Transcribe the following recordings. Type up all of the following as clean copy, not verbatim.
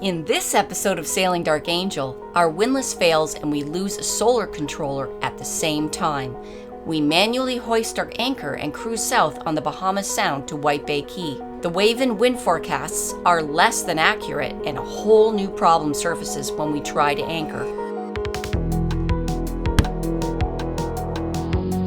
In this episode of Sailing Dark Angel, our windlass fails and we lose a solar controller at the same time. We manually hoist our anchor and cruise south on the Bahamas Sound to White Bay Cay. The wave and wind forecasts are less than accurate and a whole new problem surfaces when we try to anchor.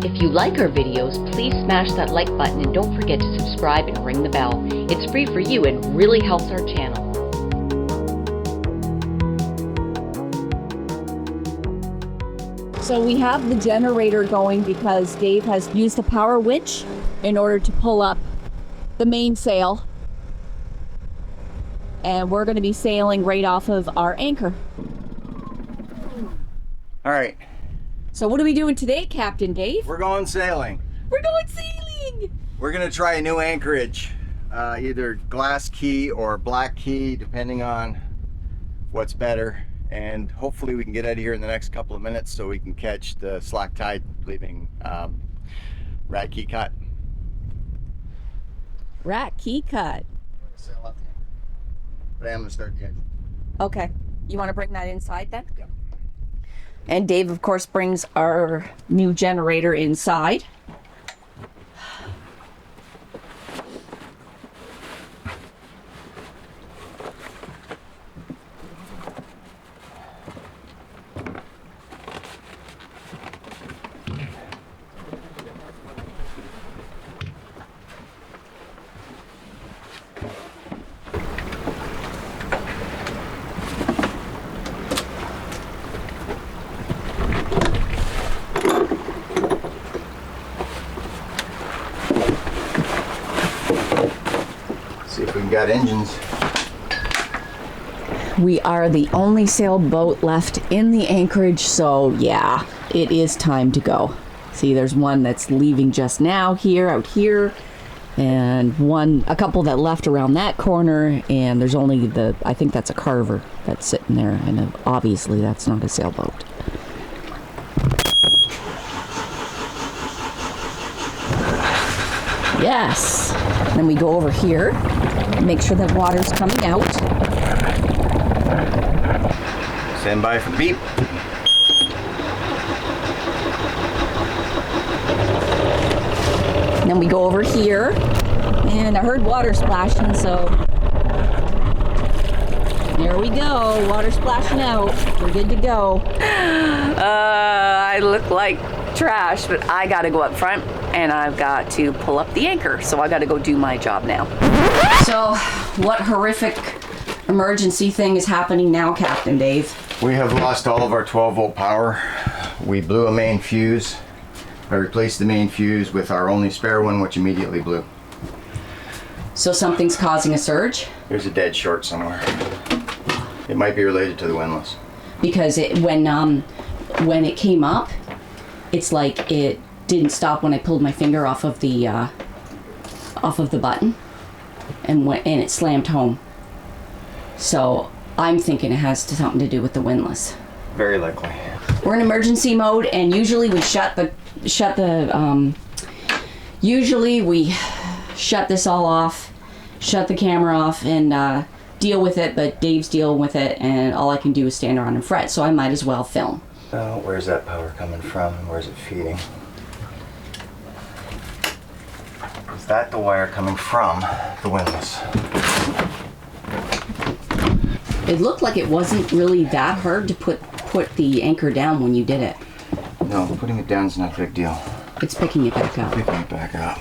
If you like our videos, please smash that like button and don't forget to subscribe and ring the bell. It's free for you and really helps our channel. So we have the generator going because Dave has used a power winch in order to pull up the mainsail. And we're going to be sailing right off of our anchor. All right. So what are we doing today, Captain Dave? We're going sailing. We're going sailing! We're going to try a new anchorage. Either glass key or black key, depending on what's better. And hopefully we can get out of here in the next couple of minutes so we can catch the slack tide leaving Rat Key Cut. Rat Key Cut. Sail up the anchor. But I am going to start the engine. Okay. You want to bring that inside then? Yeah. And Dave, of course, brings our new generator inside. See if we got engines. We are the only sailboat left in the anchorage, so yeah, it is time to go. See, there's one that's leaving just now here, out here, and a couple that left around that corner, and there's only I think that's a carver that's sitting there, and obviously that's not a sailboat. Yes. Then we go over here, make sure that water's coming out. Stand by for beep. Then we go over here, and I heard water splashing, so there we go. Water splashing out. We're good to go. I look like trash, but I gotta go up front and I've got to pull up the anchor, so I gotta go do my job now. So, what horrific emergency thing is happening now, Captain Dave? We have lost all of our 12-volt power. We blew a main fuse. I replaced the main fuse with our only spare one, which immediately blew. So something's causing a surge? There's a dead short somewhere. It might be related to the windlass. Because when it came up, it's like it didn't stop when I pulled my finger off of the button, and it slammed home. So I'm thinking it has something to do with the windlass. Very likely. We're in emergency mode, and usually we shut this all off, shut the camera off, and deal with it. But Dave's dealing with it, and all I can do is stand around and fret. So I might as well film. Oh, where's that power coming from? Where's it feeding? Is that the wire coming from the windlass? It looked like it wasn't really that hard to put the anchor down when you did it. No, putting it down is not a big deal. It's picking it back up. Picking it back up.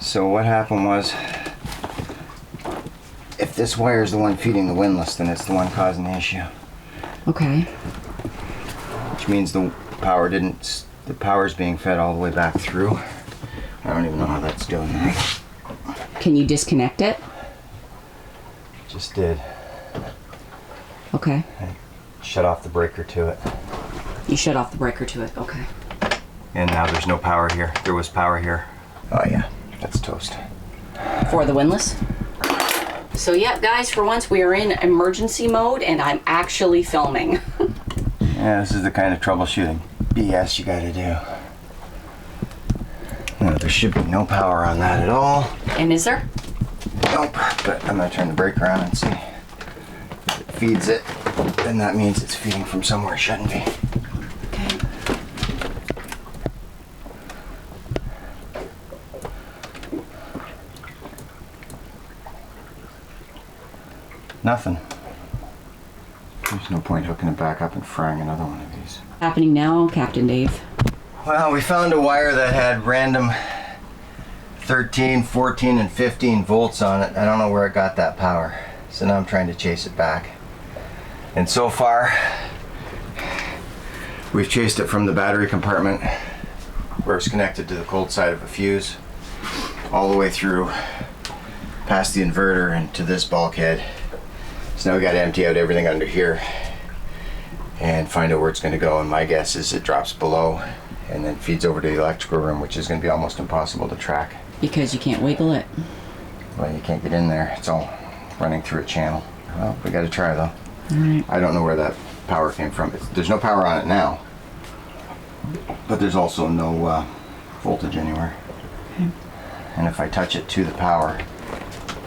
So what happened was, if this wire is the one feeding the windlass, then it's the one causing the issue. Okay. Which means the power is being fed all the way back through. I don't even know how that's doing that. Can you disconnect it? Just did. Okay. I shut off the breaker to it. You shut off the breaker to it, okay. And now there's no power here. There was power here. Oh yeah, that's toast. For the windlass? So yeah, guys, for once we are in emergency mode and I'm actually filming. Yeah, this is the kind of troubleshooting BS you gotta do. No, there should be no power on that at all. And is there? Nope, but I'm gonna turn the brake around and see. feeds it, then that means it's feeding from somewhere it shouldn't be. Okay. Nothing. There's no point hooking it back up and frying another one of these. Happening now, Captain Dave? Well, we found a wire that had random 13, 14, and 15 volts on it. I don't know where it got that power. So now I'm trying to chase it back. And so far, we've chased it from the battery compartment where it's connected to the cold side of a fuse, all the way through past the inverter and to this bulkhead. So now we got to empty out everything under here and find out where it's going to go. And my guess is it drops below and then feeds over to the electrical room, which is going to be almost impossible to track. Because you can't wiggle it. Well, you can't get in there. It's all running through a channel. Well, we got to try though. All right. I don't know where that power came from. There's no power on it now, but there's also no voltage anywhere. Okay. And if I touch it to the power,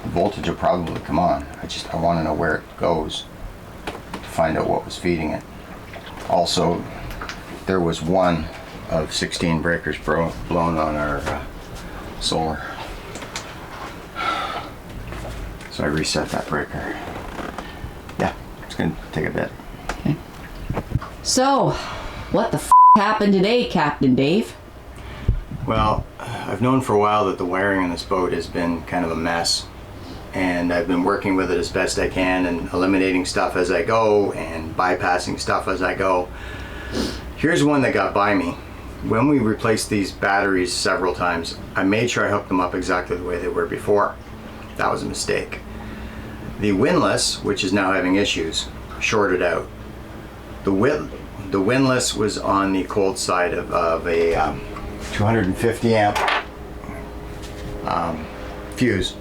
the voltage will probably come on. I want to know where it goes to find out what was feeding it. Also, there was one of 16 breakers blown on our solar. So I reset that breaker. Yeah, it's gonna take a bit. Okay. So, what the happened today, Captain Dave? Well, I've known for a while that the wiring on this boat has been kind of a mess, and I've been working with it as best I can and eliminating stuff as I go and bypassing stuff as I go. Here's one that got by me. When we replaced these batteries several times, I made sure I hooked them up exactly the way they were before. That was a mistake. The Windlass, which is now having issues, shorted out. The Windlass was on the cold side of a 250 amp fuse.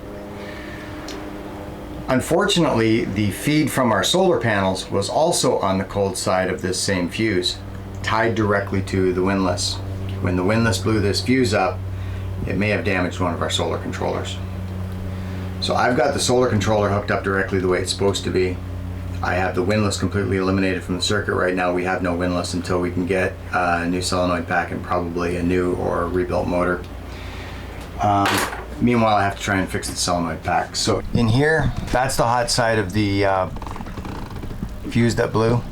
Unfortunately, the feed from our solar panels was also on the cold side of this same fuse, tied directly to the Windlass. When the Windlass blew this fuse up, it may have damaged one of our solar controllers. So I've got the solar controller hooked up directly the way it's supposed to be. I have the Windlass completely eliminated from the circuit right now. We have no Windlass until we can get a new solenoid pack and probably a new or rebuilt motor. Meanwhile, I have to try and fix the solenoid pack. So in here, that's the hot side of the fuse that blew.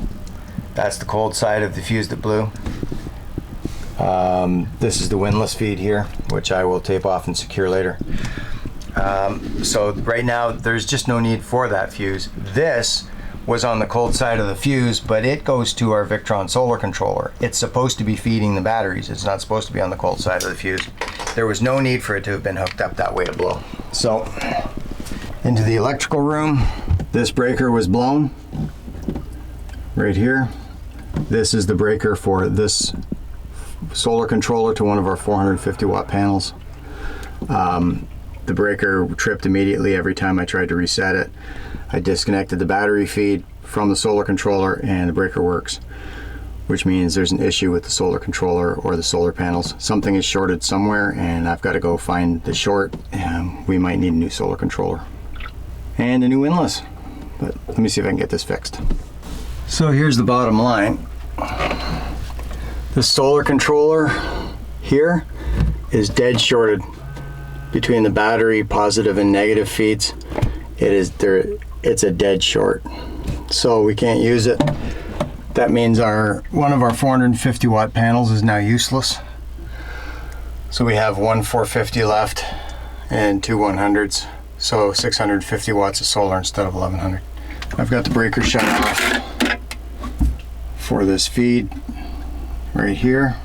That's the cold side of the fuse that blew. This is the Windlass feed here, which I will tape off and secure later. So right now, there's just no need for that fuse. This was on the cold side of the fuse, but it goes to our Victron solar controller. It's supposed to be feeding the batteries. It's not supposed to be on the cold side of the fuse. There was no need for it to have been hooked up that way to blow. So into the electrical room, this breaker was blown right here. This is the breaker for this solar controller to one of our 450 watt panels. The breaker tripped immediately every time I tried to reset it. I disconnected the battery feed from the solar controller and the breaker works, which means there's an issue with the solar controller or the solar panels. Something is shorted somewhere and I've got to go find the short. We might need a new solar controller and a new Windlass, but let me see if I can get this fixed. So here's the bottom line. The solar controller here is dead shorted between the battery positive and negative feeds. It's a dead short, so we can't use it. That means one of our 450 watt panels is now useless. So we have one 450 left and two 100s, so 650 watts of solar instead of 1100. I've got the breaker shut off for this feed right here,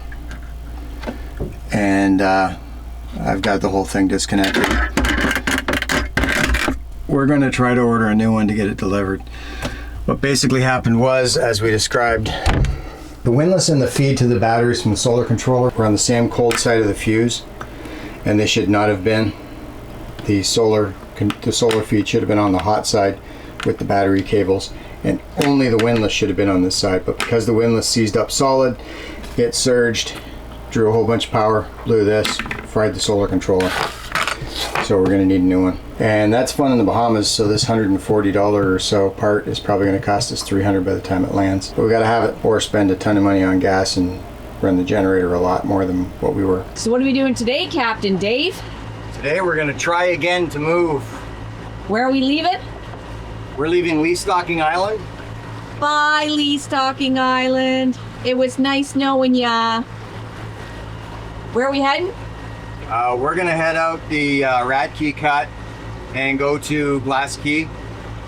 and I've got the whole thing disconnected. We're going to try to order a new one to get it delivered. What basically happened was, as we described, the Windlass and the feed to the batteries from the solar controller were on the same cold side of the fuse, and they should not have been. The solar feed should have been on the hot side with the battery cables, and only the Windlass should have been on this side. But because the Windlass seized up solid, it surged, drew a whole bunch of power, blew this, fried the solar controller. So we're gonna need a new one. And that's fun in the Bahamas, so this $140 or so part is probably gonna cost us $300 by the time it lands. But we gotta have it or spend a ton of money on gas and run the generator a lot more than what we were. So what are we doing today, Captain Dave? Today we're gonna try again to move. Where are we leaving? We're leaving Lee Stocking Island. Bye, Lee Stocking Island. It was nice knowing ya. Where are we heading? We're gonna head out the Rat Key Cut and go to Glass Key,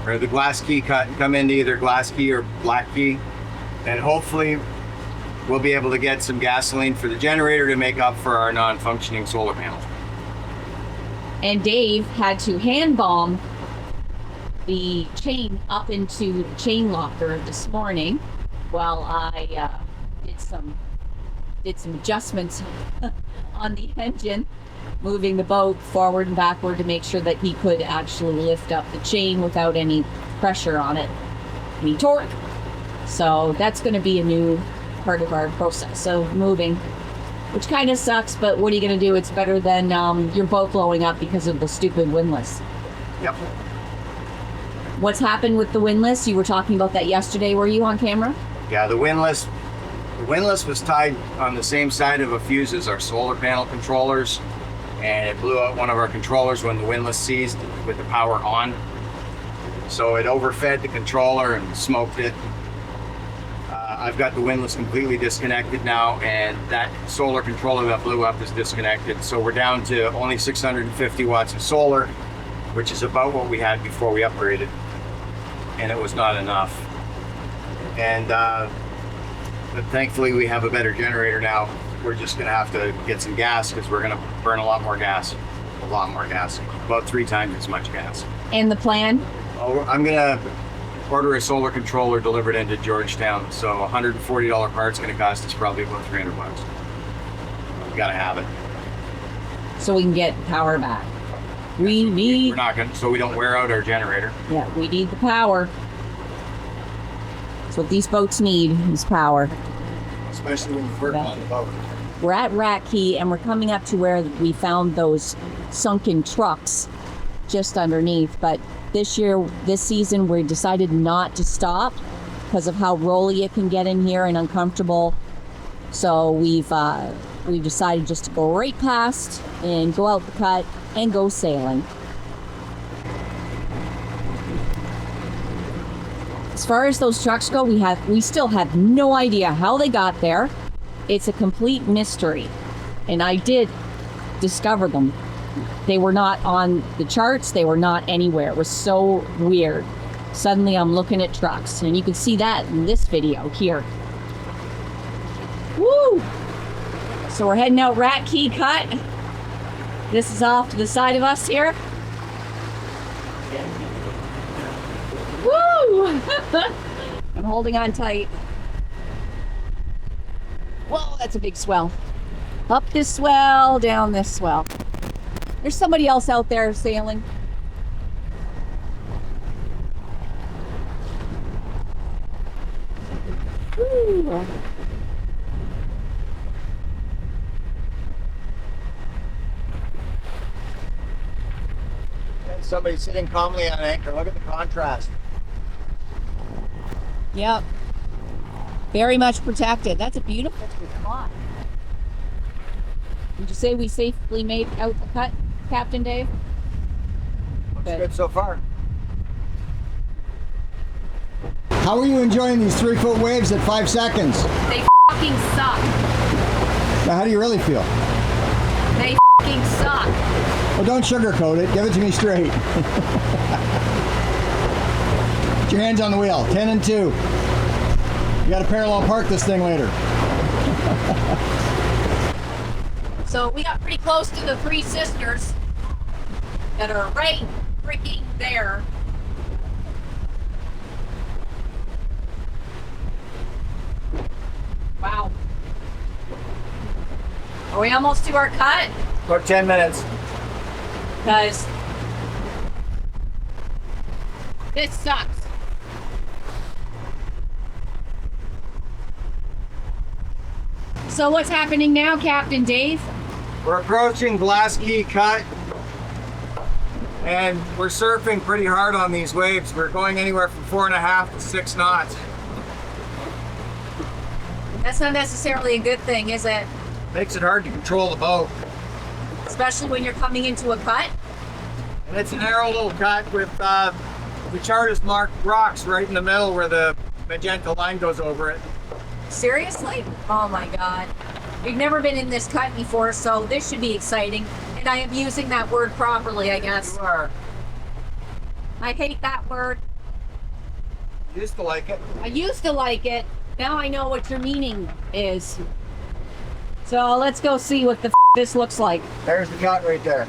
or the Glass Key Cut, and come into either Glass Key or Black Key. And hopefully we'll be able to get some gasoline for the generator to make up for our non-functioning solar panel. And Dave had to hand bomb the chain up into the chain locker this morning while I did some adjustments on the engine, moving the boat forward and backward to make sure that he could actually lift up the chain without any pressure on it, any torque. So that's going to be a new part of our process of moving, which kind of sucks, but what are you going to do? It's better than your boat blowing up because of the stupid windlass. Yep. What's happened with the windlass? You were talking about that yesterday. Were you on camera? Yeah, the windlass was tied on the same side of a fuse as our solar panel controllers, and it blew out one of our controllers when the windlass seized with the power on. So it overfed the controller and smoked it. I've got the windlass completely disconnected now, and that solar controller that blew up is disconnected. So we're down to only 650 watts of solar, which is about what we had before we upgraded, and it was not enough. And but thankfully we have a better generator now. We're just gonna have to get some gas because we're gonna burn a lot more gas, about 3 times as much gas. And the plan? Oh, I'm gonna order a solar controller delivered into Georgetown. So $140 part's gonna cost us probably about $300. We gotta have it. So we can get power back. We're not gonna, so we don't wear out our generator. Yeah, we need the power. That's what these boats need, is power. Especially when you work on the boat. We're at Rat Key and we're coming up to where we found those sunken trucks just underneath, but this season, we decided not to stop because of how rolly it can get in here and uncomfortable. So we've decided just to go right past and go out the cut and go sailing. As far as those trucks go, we still have no idea how they got there. It's a complete mystery, and I did discover them. They were not on the charts. They were not anywhere. It was so weird. Suddenly I'm looking at trucks, and you can see that in this video here. Woo! So we're heading out Rat Key Cut. This is off to the side of us here. Woo! I'm holding on tight. Whoa, that's a big swell. Up this swell, down this swell. There's somebody else out there sailing. Woo. And somebody sitting calmly on anchor. Look at the contrast. Yep. Very much protected. That's a beautiful spot. Would you say we safely made out the cut, Captain Dave? Looks good so far. How are you enjoying these 3-foot waves at 5 seconds? They fucking suck. Now, how do you really feel? They fucking suck. Well, don't sugarcoat it. Give it to me straight. Put your hands on the wheel. 10 and 2. You got to parallel park this thing later. So we got pretty close to the Three Sisters that are right freaking there. Wow. Are we almost to our cut? About 10 minutes. Because this sucks. So what's happening now, Captain Dave? We're approaching Glass Key Cut. And we're surfing pretty hard on these waves. We're going anywhere from 4.5 to 6 knots. That's not necessarily a good thing, is it? Makes it hard to control the boat. Especially when you're coming into a cut. And it's a narrow little cut with the charters marked rocks right in the middle where the magenta line goes over it. Seriously? Oh my God. We've never been in this cut before, so this should be exciting. And I am using that word properly, I guess. You are. I hate that word. Used to like it. I used to like it. Now I know what your meaning is. So let's go see what the this looks like. There's the cut right there.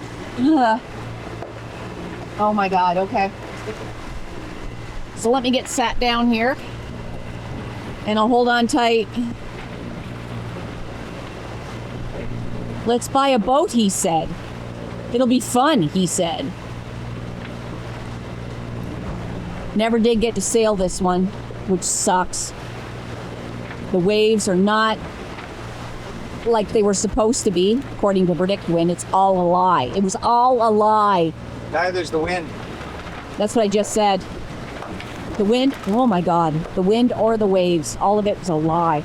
Oh my God, okay. So let me get sat down here. And I'll hold on tight. Let's buy a boat, he said. It'll be fun, he said. Never did get to sail this one, which sucks. The waves are not like they were supposed to be, according to PredictWind. It's all a lie. It was all a lie. Neither's the wind. That's what I just said. The wind, oh my God. The wind or the waves, all of it was a lie.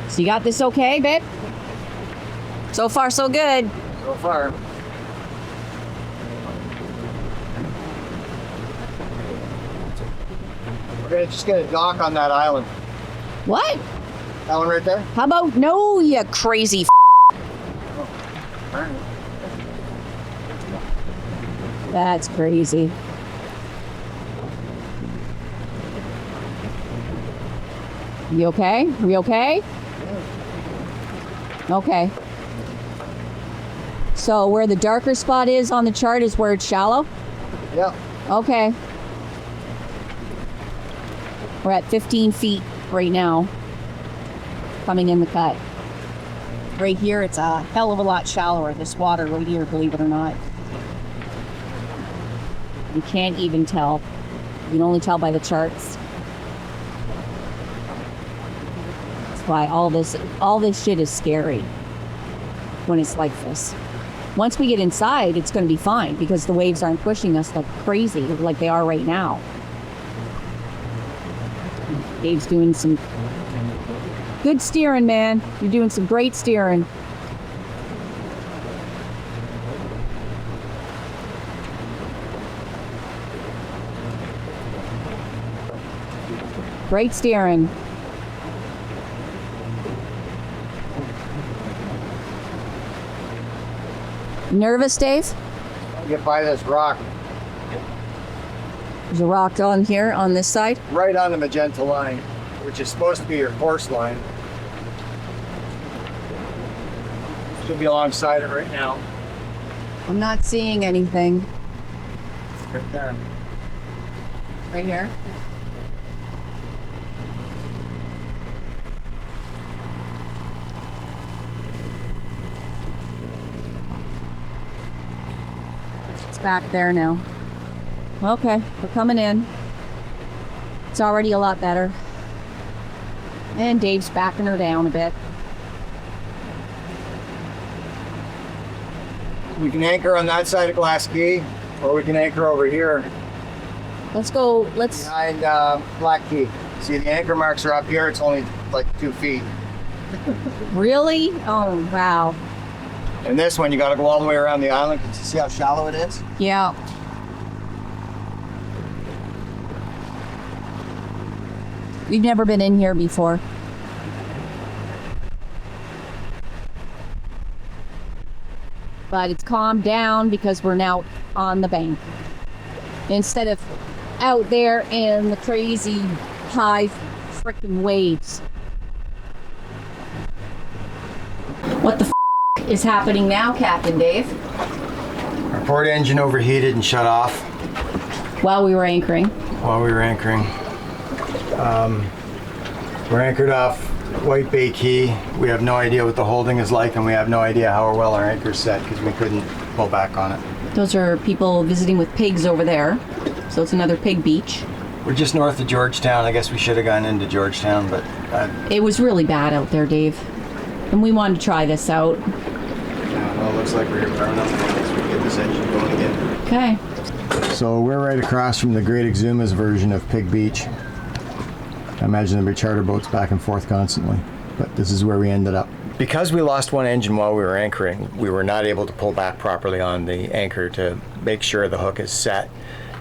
So you got this okay, babe? So far, so good. So far. We're just gonna dock on that island. What? That one right there? How about no, you crazy That's crazy. You okay? Are we okay? Okay. So where the darker spot is on the chart is where it's shallow? Yeah. Okay. We're at 15 feet right now, coming in the cut. Right here, it's a hell of a lot shallower, this water right here, believe it or not. You can't even tell. You can only tell by the charts. That's why all this shit is scary when it's like this. Once we get inside, it's going to be fine because the waves aren't pushing us like crazy like they are right now. Dave's doing some good steering, man. You're doing some great steering. Great steering. Nervous, Dave? Get by this rock. There's a rock on here, on this side. Right on the magenta line, which is supposed to be your course line. Should be alongside it right now. I'm not seeing anything. Right there. Right here? It's back there now. Okay, we're coming in. It's already a lot better. And Dave's backing her down a bit. We can anchor on that side of Glass Key, or we can anchor over here Let's go, let's... behind Black Key. See, the anchor marks are up here. It's only like 2 feet. Really? Oh, wow. And this one, you got to go all the way around the island. Can you see how shallow it is? Yeah. We've never been in here before. But it's calmed down because we're now on the bank. Instead of out there in the crazy high freaking waves. What the is happening now, Captain Dave? Our port engine overheated and shut off While we were anchoring. while we were anchoring. We're anchored off White Bay Cay. We have no idea what the holding is like, and we have no idea how well our anchor's set because we couldn't pull back on it. Those are people visiting with pigs over there. So it's another pig beach. We're just north of Georgetown. I guess we should have gone into Georgetown, but It was really bad out there, Dave. And we wanted to try this out. yeah, well, it looks like we're here far enough so we can get this engine going again. Okay. So we're right across from the Great Exuma's version of Pig Beach. I imagine there'll be charter boats back and forth constantly, but this is where we ended up. Because we lost one engine while we were anchoring, we were not able to pull back properly on the anchor to make sure the hook is set.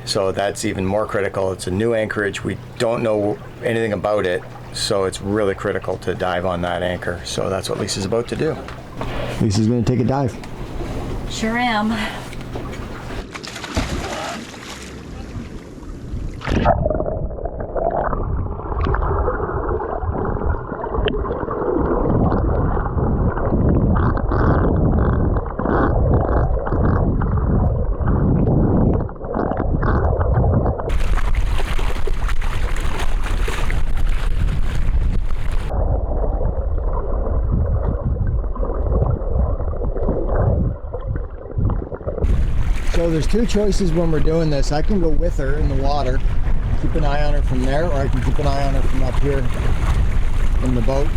So that's even more critical. It's a new anchorage. We don't know anything about it, so it's really critical to dive on that anchor. So that's what Lisa's about to do. Lisa's going to take a dive. Sure am. So there's two choices when we're doing this. I can go with her in the water, keep an eye on her from there, or I can keep an eye on her from up here in the boat.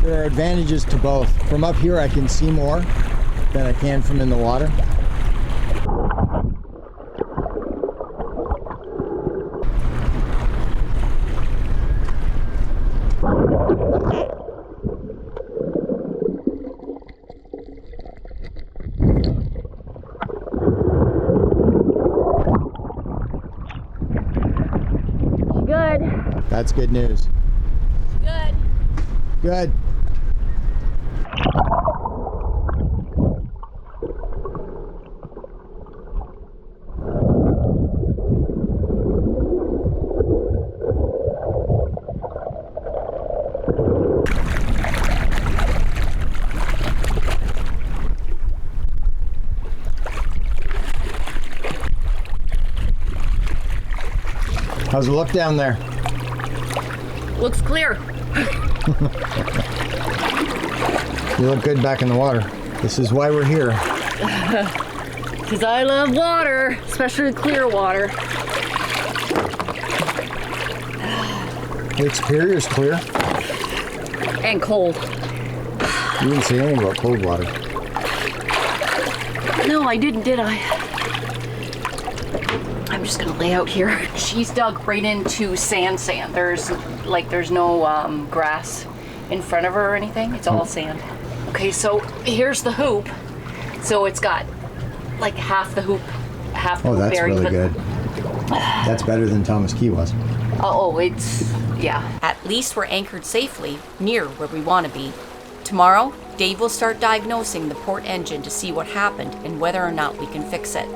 There are advantages to both. From up here I can see more than I can from in the water. That's good news. Good. Good. How's it look down there? Looks clear. You look good back in the water. This is why we're here. Because I love water, especially clear water. Lake Superior's clear. And cold. You didn't say anything about cold water. No, I didn't, did I? I'm just gonna lay out here. She's dug right into sand. There's no grass in front of her or anything. It's all sand. Okay, so here's the hoop. So it's got like half the hoop Oh, that's buried, really good. That's better than Thomas Key was. Oh, it's, yeah. At least we're anchored safely near where we want to be. Tomorrow, Dave will start diagnosing the port engine to see what happened and whether or not we can fix it.